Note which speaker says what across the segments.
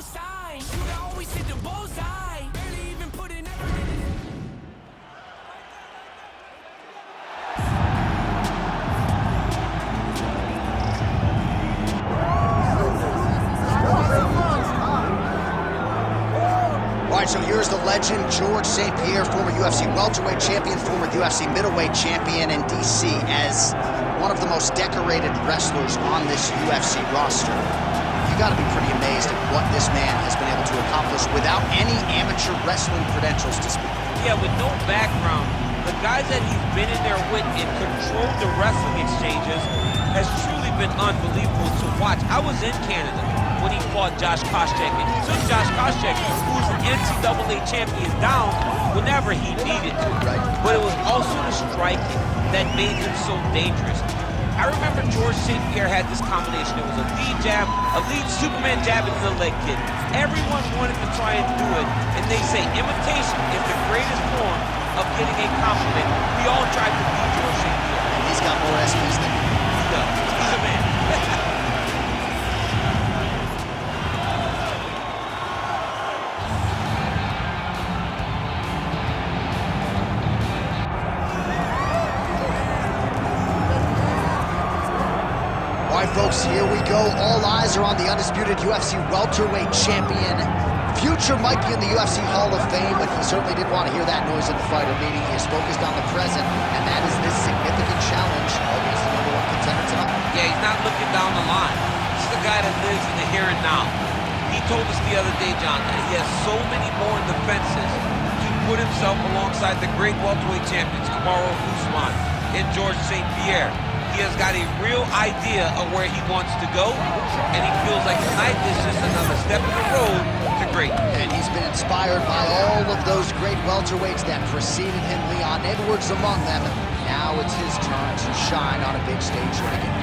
Speaker 1: sign. You always hit the bullseye. Barely even put in effort.
Speaker 2: All right, so here's the legend, George St. Pierre, former UFC welterweight champion, former UFC middleweight champion in DC, as one of the most decorated wrestlers on this UFC roster. You gotta be pretty amazed at what this man has been able to accomplish without any amateur wrestling credentials to speak of.
Speaker 3: Yeah, with no background, the guys that he's been in there with and controlled the wrestling exchanges has truly been unbelievable to watch. I was in Canada when he fought Josh Koscheck, and he took Josh Koscheck, who was an NCAA champion, down whenever he needed to.
Speaker 2: Right.
Speaker 3: But it was also the striking that made him so dangerous. I remember George St. Pierre had this combination. It was a lead jab, a lead Superman jab, and the leg kick. Everyone wanted to try and do it, and they say imitation is the greatest form of getting a compliment. We all tried to beat George St. Pierre.
Speaker 2: And he's got more SPs than you.
Speaker 3: He does. He's a man.
Speaker 2: All right, folks, here we go. All eyes are on the undisputed UFC welterweight champion. Future might be in the UFC Hall of Fame, but he certainly didn't want to hear that noise in the fighter meeting. He is focused on the present, and that is this significant challenge against the #1 contender tonight.
Speaker 3: Yeah, he's not looking down the line. This is the guy that lives in the here and now. He told us the other day, John, that he has so many more defenses to put himself alongside the great welterweight champions, Kamaru Usman and George St. Pierre. He has got a real idea of where he wants to go, and he feels like tonight is just another step in the road to great.
Speaker 2: And he's been inspired by all of those great welterweights that preceded him, Leon Edwards among them. Now it's his turn to shine on a big stage yet again.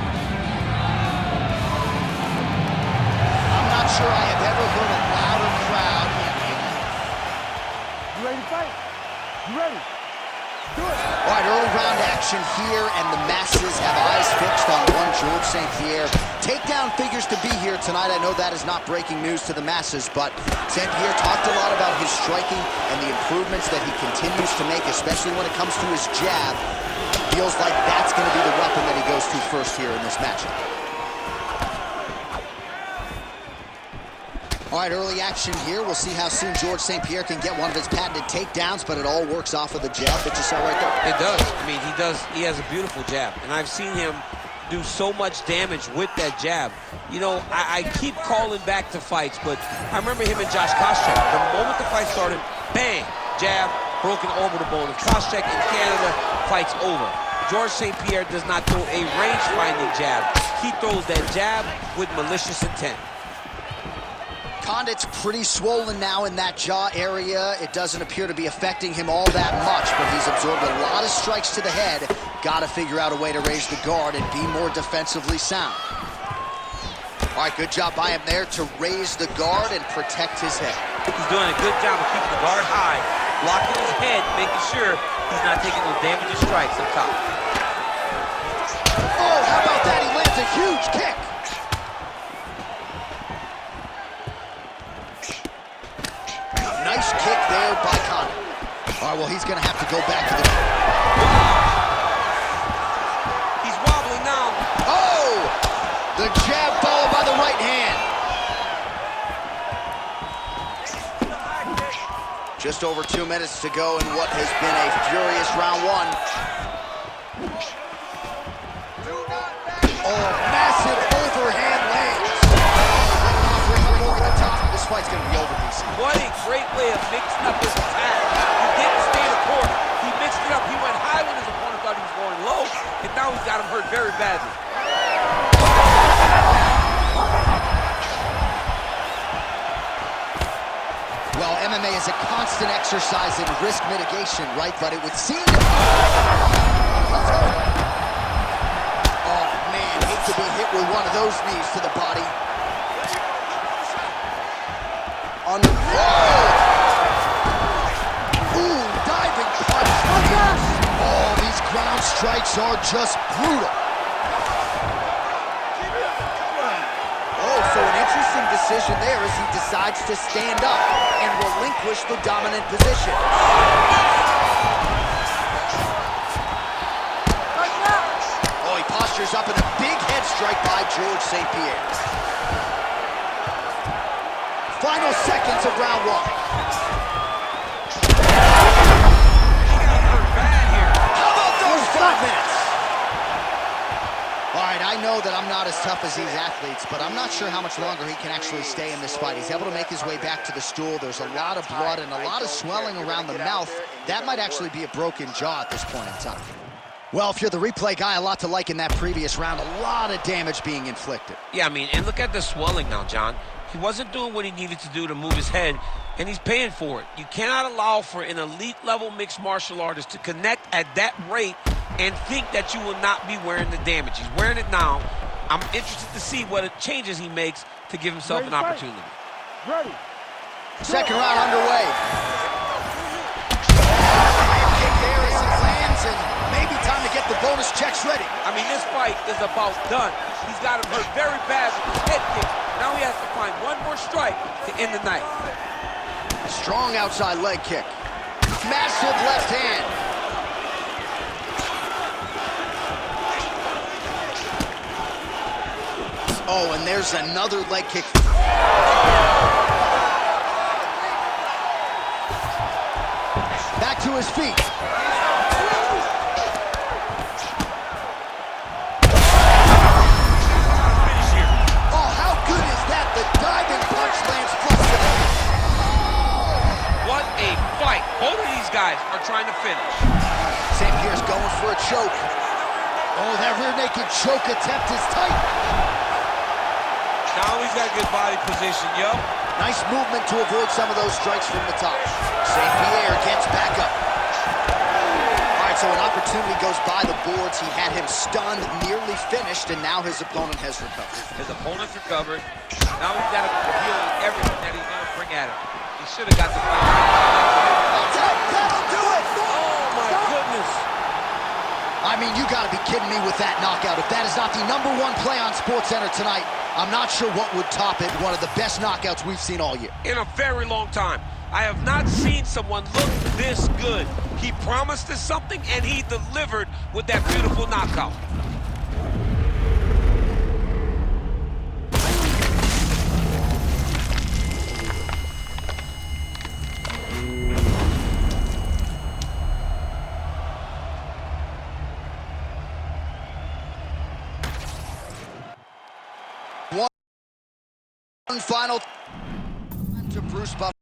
Speaker 2: I'm not sure I have ever heard a louder crowd.
Speaker 4: You ready to fight? You ready? Do it.
Speaker 2: All right, early round action here, and the masses have eyes fixed on one George St. Pierre. Takedown figures to be here tonight. I know that is not breaking news to the masses, but St. Pierre talked a lot about his striking and the improvements that he continues to make, especially when it comes to his jab. Feels like that's going to be the weapon that he goes to first here in this matchup. All right, early action here. We'll see how soon George St. Pierre can get one of his patented takedowns, but it all works off of the jab that you saw right there.
Speaker 3: It does. I mean, he does. He has a beautiful jab, and I've seen him do so much damage with that jab. You know, I keep calling back to fights, but I remember him and Josh Koscheck. The moment the fight started, bang, jab, broken orbital bone. And Koscheck in Canada, fight's over. George St. Pierre does not throw a range-finding jab. He throws that jab with malicious intent.
Speaker 2: Condit's pretty swollen now in that jaw area. It doesn't appear to be affecting him all that much, but he's absorbed a lot of strikes to the head. Got to figure out a way to raise the guard and be more defensively sound. All right, good job by him there to raise the guard and protect his head.
Speaker 3: He's doing a good job of keeping the guard high, blocking his head, making sure he's not taking those damaging strikes up top.
Speaker 2: Oh, how about that? He lands a huge kick. Nice kick there by Condit. All right, well, he's going to have to go back to the...
Speaker 3: He's wobbling now.
Speaker 2: Oh! The jab followed by the right hand. Just over 2 minutes to go in what has been a furious round one. Oh, massive overhand lands. Over the top. This fight's going to be over, DC.
Speaker 3: What a great way of mixing up his attack. He didn't stay in the corner. He mixed it up. He went high when his opponent thought he was going low, and now he's got him hurt very badly.
Speaker 2: Well, MMA is a constant exercise in risk mitigation, right? But it would seem... Oh, man, hate to be hit with one of those knees to the body. Whoa! Ooh, diving punch. Oh, these ground strikes are just brutal. Oh, so an interesting decision there as he decides to stand up and relinquish the dominant position. Oh, he postures up in a big head strike by George St. Pierre. Final seconds of round one. How about those 5 minutes? All right, I know that I'm not as tough as these athletes, but I'm not sure how much longer he can actually stay in this fight. He's able to make his way back to the stool. There's a lot of blood and a lot of swelling around the mouth. That might actually be a broken jaw at this point in time. Well, if you're the replay guy, a lot to like in that previous round. A lot of damage being inflicted.
Speaker 3: Yeah, I mean, and look at the swelling now, John. He wasn't doing what he needed to do to move his head, and he's paying for it. You cannot allow for an elite-level mixed martial artist to connect at that rate and think that you will not be wearing the damage. He's wearing it now. I'm interested to see what changes he makes to give himself an opportunity.
Speaker 4: Ready.
Speaker 2: Second round underway. Kick there as it lands, and maybe time to get the bonus checks ready.
Speaker 3: I mean, this fight is about done. He's got him hurt very bad with his head kick. Now he has to find one more strike to end the night.
Speaker 2: Strong outside leg kick. Massive left hand. Oh, and there's another leg kick. Back to his feet. Oh, how good is that? The diving punch lands close to the head.
Speaker 3: What a fight. Both of these guys are trying to finish.
Speaker 2: St. Pierre's going for a choke. Oh, that rear naked choke attempt is tight.
Speaker 3: Now he's got a good body position, yo.
Speaker 2: Nice movement to avoid some of those strikes from the top. St. Pierre gets back up. All right, so an opportunity goes by the boards. He had him stunned, nearly finished, and now his opponent has recovered.
Speaker 3: His opponent's recovered. Now he's got to deal with everything that he's going to bring at him. He should have got the fight.
Speaker 2: That'll do it!
Speaker 3: Oh, my goodness.
Speaker 2: I mean, you got to be kidding me with that knockout. If that is not the #1 play on SportsCenter tonight, I'm not sure what would top it. One of the best knockouts we've seen all year.
Speaker 3: In a very long time. I have not seen someone look this good. He promised us something, and he delivered with that beautiful knockout.
Speaker 2: One final to Bruce Buff.